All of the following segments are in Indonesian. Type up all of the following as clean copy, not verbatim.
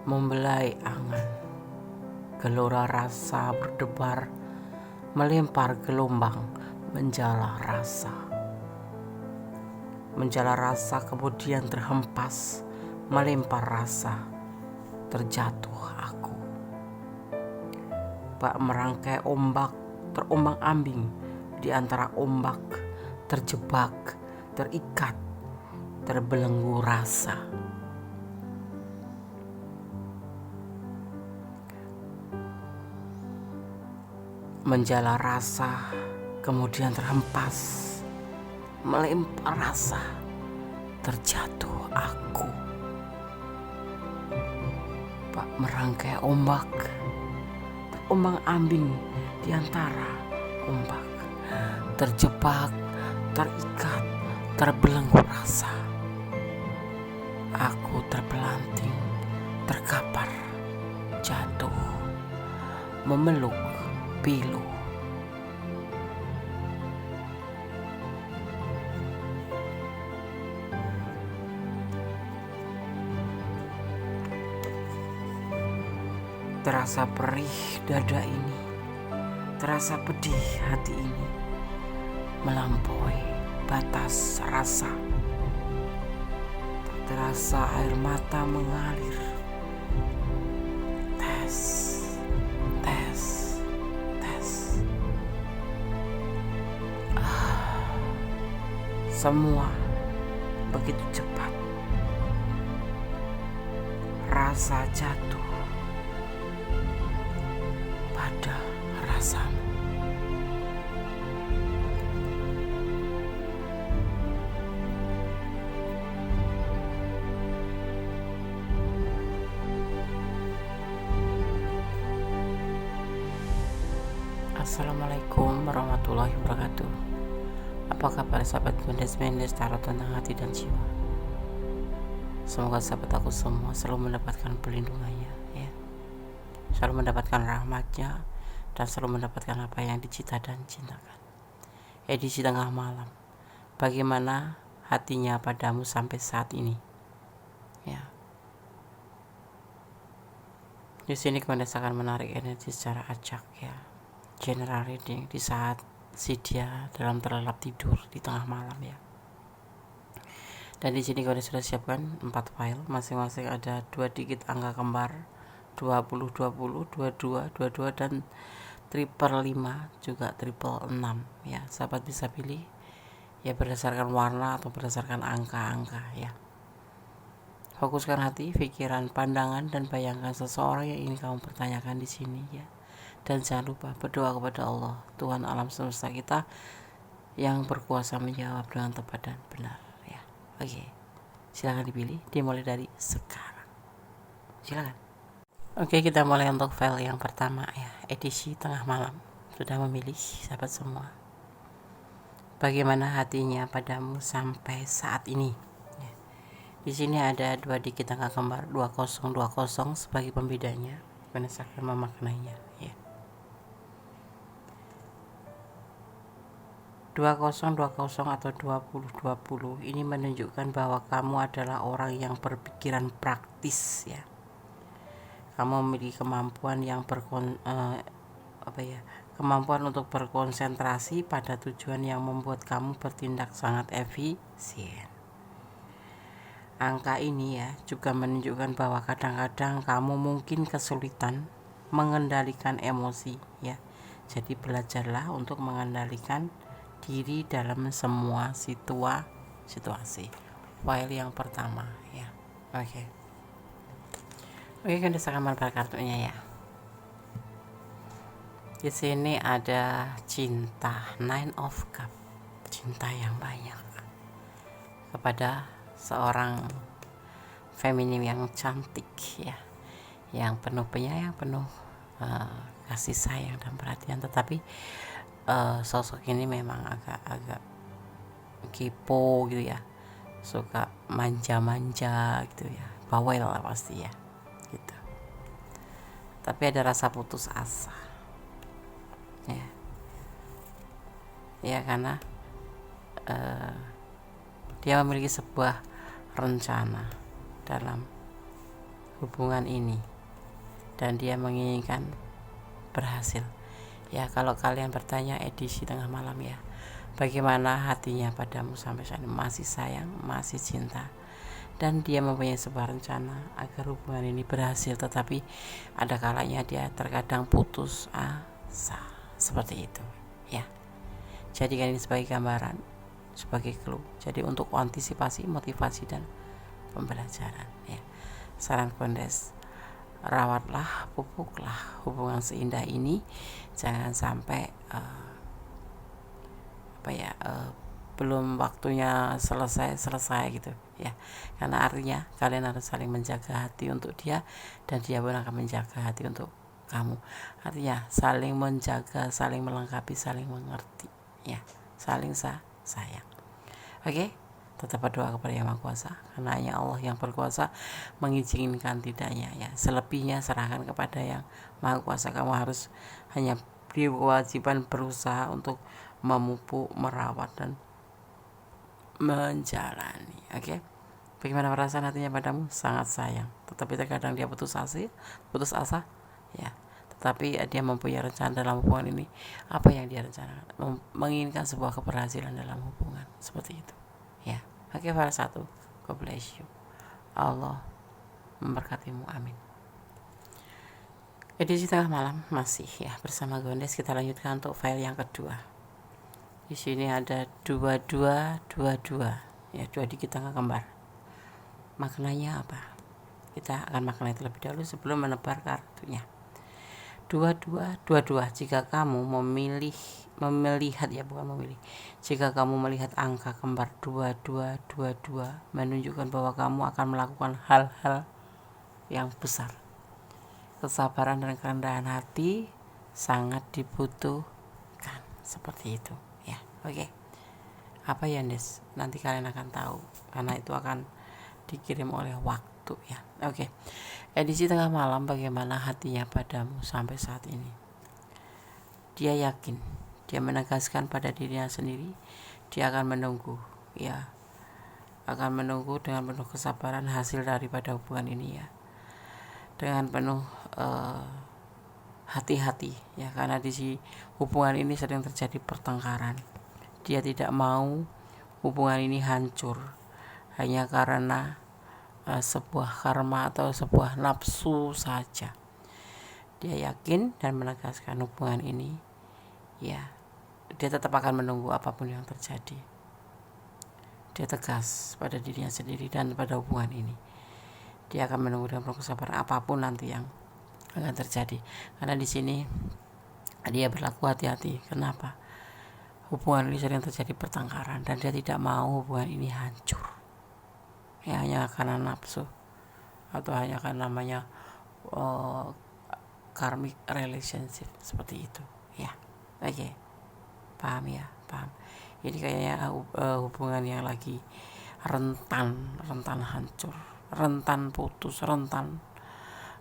membelai angan. Gelora rasa berdebar, melempar gelombang, menjala rasa. Menjala rasa kemudian terhempas, melempar rasa, terjatuh aku. Bak merangkai ombak, terombang-ambing di antara ombak, terjebak, terikat, terbelenggu rasa. Menjala rasa, kemudian terhempas, melempar rasa, terjatuh aku. Bak merangkai ombak, terombang-ambing di antara ombak, terjebak, terikat, terbelenggu rasa. Aku terpelanting, terkapar, jatuh, memeluk pilu. Terasa perih dada ini, terasa pedih hati ini, melampaui batas rasa. Terasa air mata mengalir. Tes, tes, tes. Semua begitu cepat. Rasa jatuh pada rasamu. Assalamualaikum warahmatullahi wabarakatuh. Apa kabar sahabat Mendes Tarot tentang hati dan jiwa? Semoga sahabat aku semua selalu mendapatkan perlindungannya, ya. Selalu mendapatkan rahmatnya dan selalu mendapatkan apa yang dicita dan cintakan. Edisi tengah malam. Bagaimana hatinya padamu sampai saat ini? Ya. Di sini Mendes akan menarik energi secara acak, ya. General reading di saat si dia dalam terlelap tidur di tengah malam, ya. Dan di sini kalian sudah siapkan 4 file, masing-masing ada 2 digit angka kembar 20, 20, 22, 22 dan triple 5 juga triple 6, ya. Sahabat bisa pilih ya berdasarkan warna atau berdasarkan angka-angka, ya. Fokuskan hati, pikiran, pandangan dan bayangkan seseorang yang ingin kamu pertanyakan di sini, ya. Dan jangan lupa berdoa kepada Allah, Tuhan alam semesta kita yang berkuasa menjawab dengan tepat dan benar, ya. Oke, silakan dipilih, dimulai dari sekarang. Silakan. Oke, kita mulai untuk file yang pertama, ya. Edisi tengah malam. Sudah memilih sahabat semua? Bagaimana hatinya padamu sampai saat ini? Ya. Di sini ada 2 digit angka kembar 2020 sebagai pembedanya. Mendes akan memaknainya, ya. 2020 atau 2020 ini menunjukkan bahwa kamu adalah orang yang berpikiran praktis, ya. Kamu memiliki kemampuan yang kemampuan untuk berkonsentrasi pada tujuan yang membuat kamu bertindak sangat efisien. Angka ini, ya, juga menunjukkan bahwa kadang-kadang kamu mungkin kesulitan mengendalikan emosi, ya. Jadi belajarlah untuk mengendalikan diri dalam semua situasi. File yang pertama, ya. Oke, kan akan menebar kartunya, ya. Di sini ada cinta, 9 of Cup, cinta yang banyak kepada seorang feminim yang cantik, ya, yang penuh penyayang, penuh kasih sayang dan perhatian. Tetapi sosok ini memang agak kipo gitu, ya, suka manja-manja gitu, ya, bawel lah pasti, ya, gitu. Tapi ada rasa putus asa, ya karena dia memiliki sebuah rencana dalam hubungan ini dan dia menginginkan berhasil. Ya, kalau kalian bertanya edisi tengah malam ya, bagaimana hatinya padamu sampai saat ini, masih sayang, masih cinta, dan dia mempunyai sebuah rencana agar hubungan ini berhasil, tetapi ada kalanya dia terkadang putus asa, seperti itu ya. Jadikan ini sebagai gambaran, sebagai clue, jadi untuk antisipasi, motivasi, dan pembelajaran ya. Saran Kondes, rawatlah, pupuklah hubungan seindah ini, jangan sampai belum waktunya selesai gitu ya, karena artinya kalian harus saling menjaga hati untuk dia dan dia pun akan menjaga hati untuk kamu. Artinya saling menjaga, saling melengkapi, saling mengerti ya, saling sayang. Oke, tetap berdoa kepada Yang Maha Kuasa, karena hanya Allah yang berkuasa mengizinkan tidaknya ya. Selebihnya serahkan kepada Yang Maha Kuasa. Kamu harus hanya kewajiban berusaha untuk memupuk, merawat, dan menjalani. Oke. Bagaimana perasaan hatinya padamu? Sangat sayang, tetapi terkadang dia putus asa ya. Tetapi dia mempunyai rencana dalam hubungan ini. Apa yang dia rencanakan? Menginginkan sebuah keberhasilan dalam hubungan, seperti itu ya. Oke, para satu, God bless you, Allah memberkatimu, amin. Edisi tengah malam masih ya bersama Gondes. Kita lanjutkan untuk file yang kedua. Di sini ada 2222 ya, 2 dikit angka kembar. Maknanya apa? Kita akan maknai terlebih dahulu sebelum menebar kartunya. 2222, jika kamu jika kamu melihat angka kembar 2222 menunjukkan bahwa kamu akan melakukan hal-hal yang besar. Kesabaran dan kerendahan hati sangat dibutuhkan, seperti itu ya. Oke. Apa ya, Nes? Nanti kalian akan tahu karena itu akan dikirim oleh waktu ya. Oke. Edisi tengah malam, bagaimana hatinya padamu sampai saat ini? Dia yakin, dia menegaskan pada dirinya sendiri, dia akan menunggu ya. Akan menunggu dengan penuh kesabaran hasil daripada hubungan ini ya. Dengan penuh hati-hati ya, karena di hubungan ini sering terjadi pertengkaran. Dia tidak mau hubungan ini hancur hanya karena sebuah karma atau sebuah nafsu saja. Dia yakin dan menegaskan hubungan ini ya, dia tetap akan menunggu apapun yang terjadi. Dia tegas pada dirinya sendiri dan pada hubungan ini. Dia akan menunggu dengan penuh kesabaran apapun nanti yang akan terjadi. Karena di sini dia berlaku hati-hati. Kenapa? Hubungan ini sering terjadi pertengkaran dan dia tidak mau hubungan ini hancur. Ya, hanya karena nafsu atau hanya karena namanya karmic relationship, seperti itu ya. Oke. Paham ya? Paham. Ini kayaknya hubungan yang lagi rentan hancur, rentan putus, rentan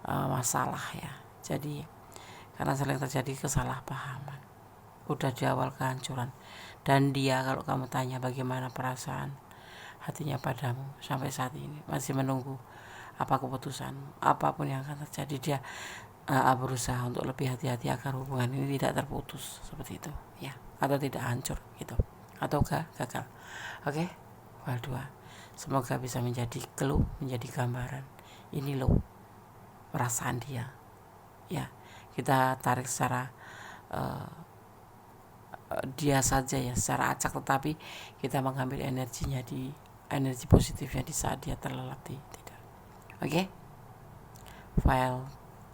masalah ya. Jadi karena sering terjadi kesalahpahaman, udah di awal kehancuran. Dan dia, kalau kamu tanya bagaimana perasaan hatinya padamu sampai saat ini, masih menunggu apa keputusan, apapun yang akan terjadi. Dia berusaha untuk lebih hati-hati agar hubungan ini tidak terputus, seperti itu ya, atau tidak hancur gitu, atau gagal. Oke. File 2, semoga bisa menjadi clue, menjadi gambaran. Ini loh perasaan dia ya. Kita tarik secara dia saja ya, secara acak, tetapi kita mengambil energinya, di energi positifnya di saat dia terlelap tidur. Oke. File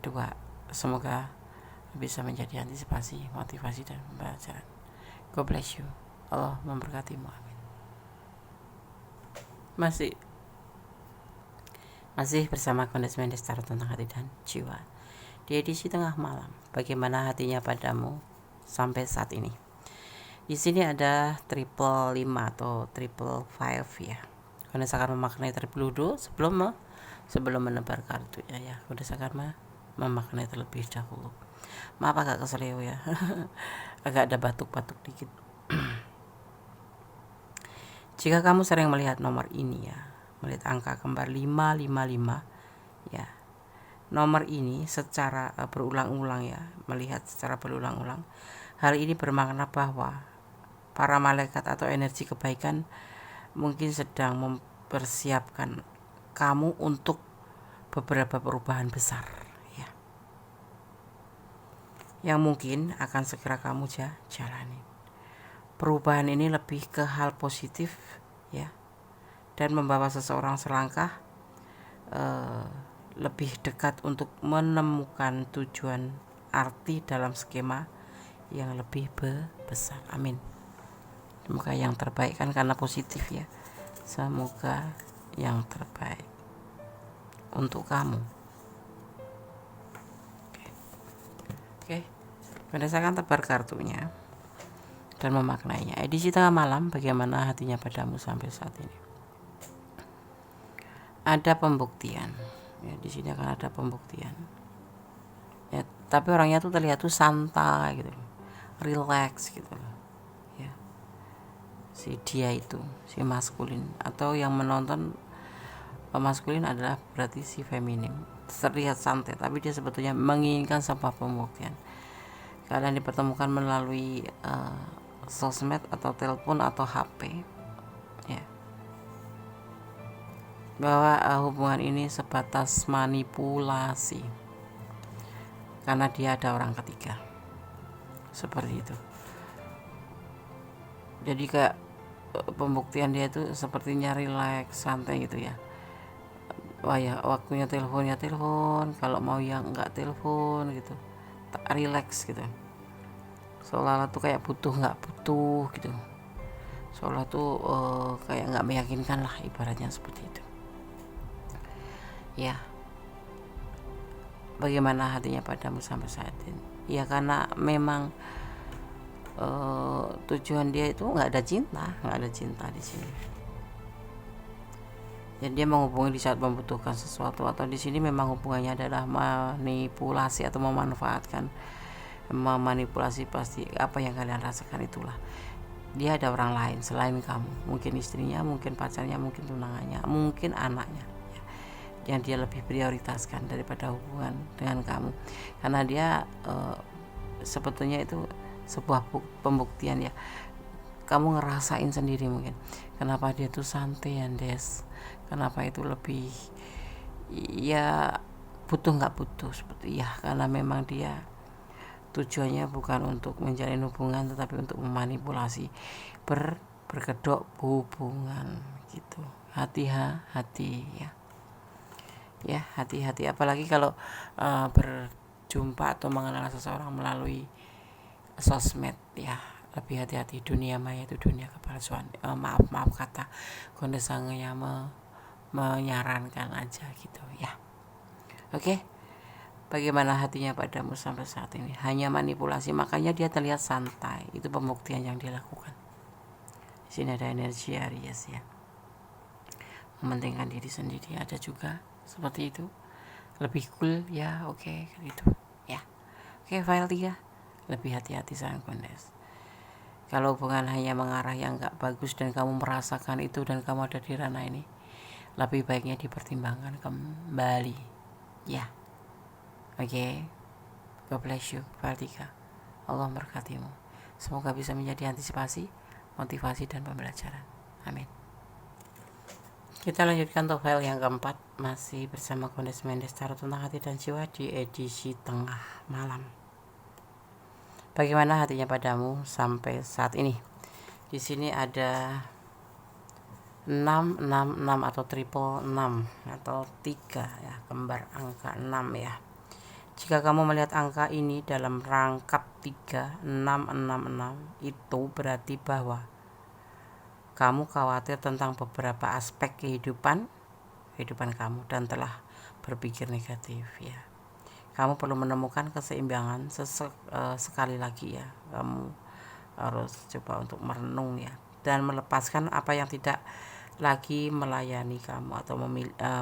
2, semoga bisa menjadi antisipasi, motivasi, dan pembelajaran. God bless you, Allah memberkatimu, amin. Masih bersama Kondensmen Tarot tentang hati dan jiwa. Di edisi tengah malam, bagaimana hatinya padamu sampai saat ini? Di sini ada 555 atau 555 ya. Kondens akan memaknai terlebih dahulu sebelum menebar kartu ya. Kondens akan memaknai terlebih dahulu. Maaf agak keseleo ya. Agak ada batuk-batuk dikit. Jika kamu sering melihat nomor ini ya, melihat angka kembar 555 ya, nomor ini secara berulang-ulang ya, melihat secara berulang-ulang, hal ini bermakna bahwa para malaikat atau energi kebaikan mungkin sedang mempersiapkan kamu untuk beberapa perubahan besar ya, yang mungkin akan segera kamu jalani. Perubahan ini lebih ke hal positif ya, dan membawa seseorang selangkah lebih dekat untuk menemukan tujuan arti dalam skema yang lebih besar. Amin. Semoga yang terbaik kan, karena positif ya. Semoga yang terbaik untuk kamu. Oke. Berdasarkan tebar kartunya dan memaknainya. Edisi tengah malam, bagaimana hatinya padamu sampai saat ini? Ada pembuktian. Ya, di sini akan ada pembuktian. Ya, tapi orangnya tuh terlihat tuh santai gitu, relax gitu. Ya. Si dia itu, si maskulin, atau yang menonton maskulin adalah berarti si feminim. Terlihat santai, tapi dia sebetulnya menginginkan sebuah pembuktian. Kalian dipertemukan melalui sosmed atau telepon atau HP ya, bahwa hubungan ini sebatas manipulasi karena dia ada orang ketiga, seperti itu. Jadi kayak pembuktian dia itu sepertinya relax, santai gitu ya. Wah ya, waktunya telepon ya telepon, kalau mau yang enggak telepon gitu, relax gitu, seolah-olah tuh kayak butuh nggak butuh gitu, seolah tuh kayak nggak meyakinkan lah, ibaratnya seperti itu ya. Bagaimana hatinya padamu sampai saat ini? Ya karena memang tujuan dia itu nggak ada cinta di sini. Jadi dia menghubungi di saat membutuhkan sesuatu, atau di sini memang hubungannya adalah manipulasi atau memanipulasi pasti apa yang kalian rasakan itulah. Dia ada orang lain selain kamu, mungkin istrinya, mungkin pacarnya, mungkin tunangannya, mungkin anaknya ya, yang dia lebih prioritaskan daripada hubungan dengan kamu, karena dia sebetulnya itu sebuah pembuktian ya. Kamu ngerasain sendiri mungkin kenapa dia tuh santai Des, kenapa itu lebih ya butuh nggak butuh seperti ya, karena memang dia tujuannya bukan untuk menjalin hubungan tetapi untuk memanipulasi, berkedok hubungan gitu. Hati-hati ya, hati-hati, apalagi kalau berjumpa atau mengenal seseorang melalui sosmed ya. Lebih hati-hati, dunia maya itu dunia kepalsuan. Maaf kata Gonde Sangenya menyarankan aja gitu ya. Oke. Bagaimana hatinya padamu sampai saat ini? Hanya manipulasi, makanya dia terlihat santai. Itu pembuktian yang dia lakukan. Di sini ada energi Aries ya, mementingkan diri sendiri. Ada juga seperti itu, lebih cool ya. Oke, gitu ya. Oke, file 3. Lebih hati-hati sayang Gondes. Kalau hubungan hanya mengarah yang gak bagus dan kamu merasakan itu dan kamu ada di ranah ini, lebih baiknya dipertimbangkan kembali ya. Oke. God bless you. File 3. Allah memberkatimu. Semoga bisa menjadi antisipasi, motivasi, dan pembelajaran. Amin. Kita lanjutkan untuk file yang keempat, masih bersama Gondes Mendes Tarot tentang hati dan jiwa di edisi tengah malam. Bagaimana hatinya padamu sampai saat ini? Di sini ada 666 atau triple 6 atau 3 ya, kembar angka 6 ya. Jika kamu melihat angka ini dalam rangkap 3, 666, itu berarti bahwa kamu khawatir tentang beberapa aspek kehidupan kamu dan telah berpikir negatif ya. Kamu perlu menemukan keseimbangan sekali lagi ya. Kamu harus coba untuk merenung ya, dan melepaskan apa yang tidak lagi melayani kamu atau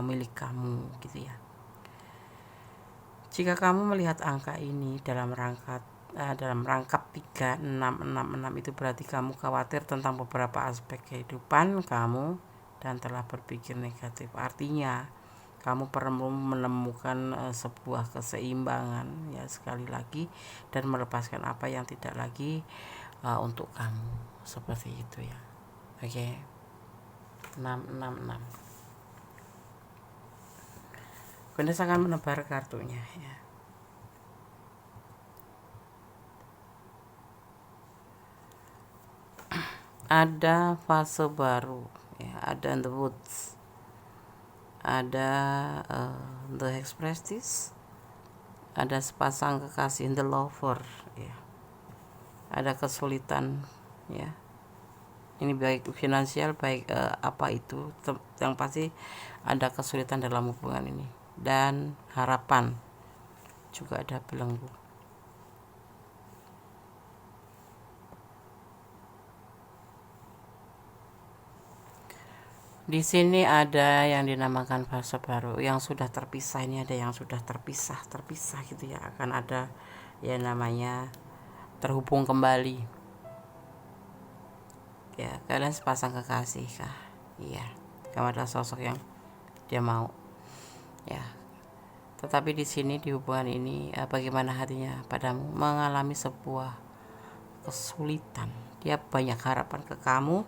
milik kamu gitu ya. Jika kamu melihat angka ini dalam rangkap 3, 666, itu berarti kamu khawatir tentang beberapa aspek kehidupan kamu dan telah berpikir negatif. Artinya kamu perlu menemukan sebuah keseimbangan ya, sekali lagi, dan melepaskan apa yang tidak lagi untuk kamu, seperti itu ya. Oke. 666. Goddess akan menebar kartunya ya. Ada fase baru ya, ada in the woods, ada the expressives, ada sepasang kekasih in the lover ya, ada kesulitan ya, ini baik finansial, baik apa itu, yang pasti ada kesulitan dalam hubungan ini, dan harapan juga ada belenggu. Di sini ada yang dinamakan fase baru, yang sudah terpisah. Ini ada yang sudah terpisah gitu ya, akan ada ya namanya terhubung kembali ya. Kalian sepasang kekasih kah? Iya, kamu adalah sosok yang dia mau ya. Tetapi di sini di hubungan ini bagaimana hatinya padamu, mengalami sebuah kesulitan. Dia banyak harapan ke kamu,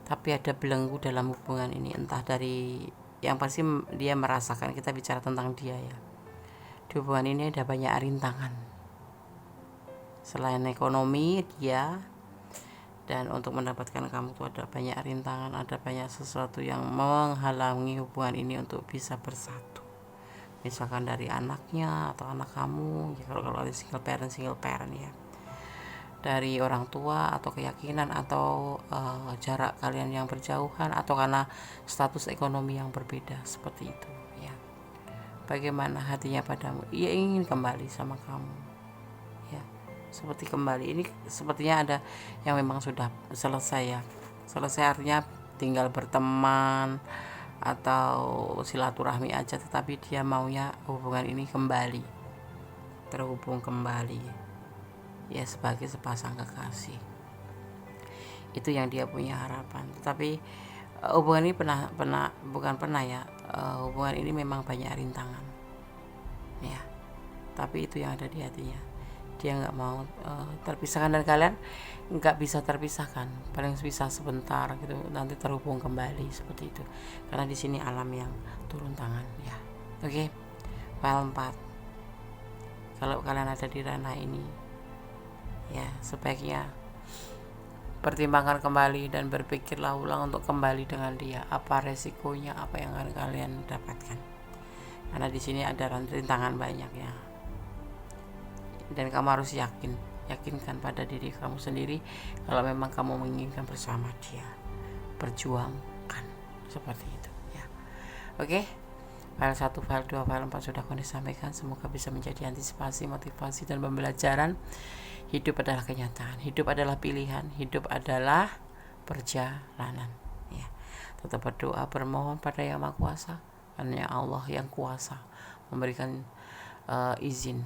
tapi ada belenggu dalam hubungan ini, entah dari yang pasti dia merasakan, kita bicara tentang dia ya. Di hubungan ini ada banyak rintangan selain ekonomi dia, dan untuk mendapatkan kamu tuh ada banyak rintangan, ada banyak sesuatu yang menghalangi hubungan ini untuk bisa bersatu. Misalkan dari anaknya atau anak kamu ya, kalau ada single parent ya, dari orang tua, atau keyakinan, atau jarak kalian yang berjauhan, atau karena status ekonomi yang berbeda, seperti itu ya. Bagaimana hatinya padamu? Ia ingin kembali sama kamu ya, seperti kembali. Ini sepertinya ada yang memang sudah selesai ya. Selesai artinya tinggal berteman atau silaturahmi aja, tetapi dia maunya hubungan ini kembali, terhubung kembali ya, sebagai sepasang kekasih. Itu yang dia punya harapan. Tetapi hubungan ini hubungan ini memang banyak rintangan ya, tapi itu yang ada di hatinya. Dia nggak mau terpisahkan, dan kalian nggak bisa terpisahkan, paling bisa sebentar gitu, nanti terhubung kembali, seperti itu, karena di sini alam yang turun tangan ya. Oke. File 4. Kalau kalian ada di ranah ini ya, sebaiknya pertimbangkan kembali dan berpikirlah ulang untuk kembali dengan dia. Apa resikonya, apa yang akan kalian dapatkan, karena di sini ada rintangan banyak ya, dan kamu harus yakinkan pada diri kamu sendiri kalau memang kamu menginginkan bersama dia. Perjuangkan, seperti itu ya. Oke. File 1, file 2, file 4 sudah aku sampaikan. Semoga bisa menjadi antisipasi, motivasi, dan pembelajaran. Hidup adalah kenyataan, hidup adalah pilihan, hidup adalah perjalanan ya. Tetap berdoa, bermohon pada Yang Maha Kuasa, hanya Allah yang kuasa memberikan izin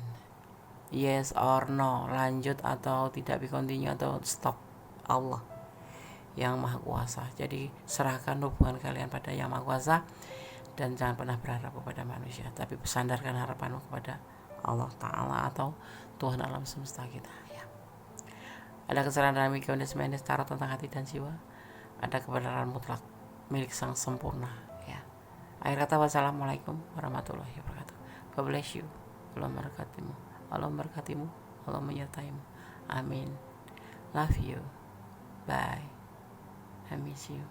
yes or no, lanjut atau tidak, be continue atau stop. Allah yang Maha Kuasa. Jadi serahkan hubungan kalian pada Yang Maha Kuasa, dan jangan pernah berharap kepada manusia, tapi sandarkan harapanmu kepada Allah Ta'ala atau Tuhan alam semesta kita ya. Ada kesalahan dalam Goddess Mendes tarot tentang hati dan jiwa, ada kebenaran mutlak milik Sang Sempurna ya. Akhir kata, wassalamualaikum warahmatullahi wabarakatuh. God bless you. Allah memberkatimu, Allah memberkatimu, Allah menyertaimu. Amin. Love you. Bye. I miss you.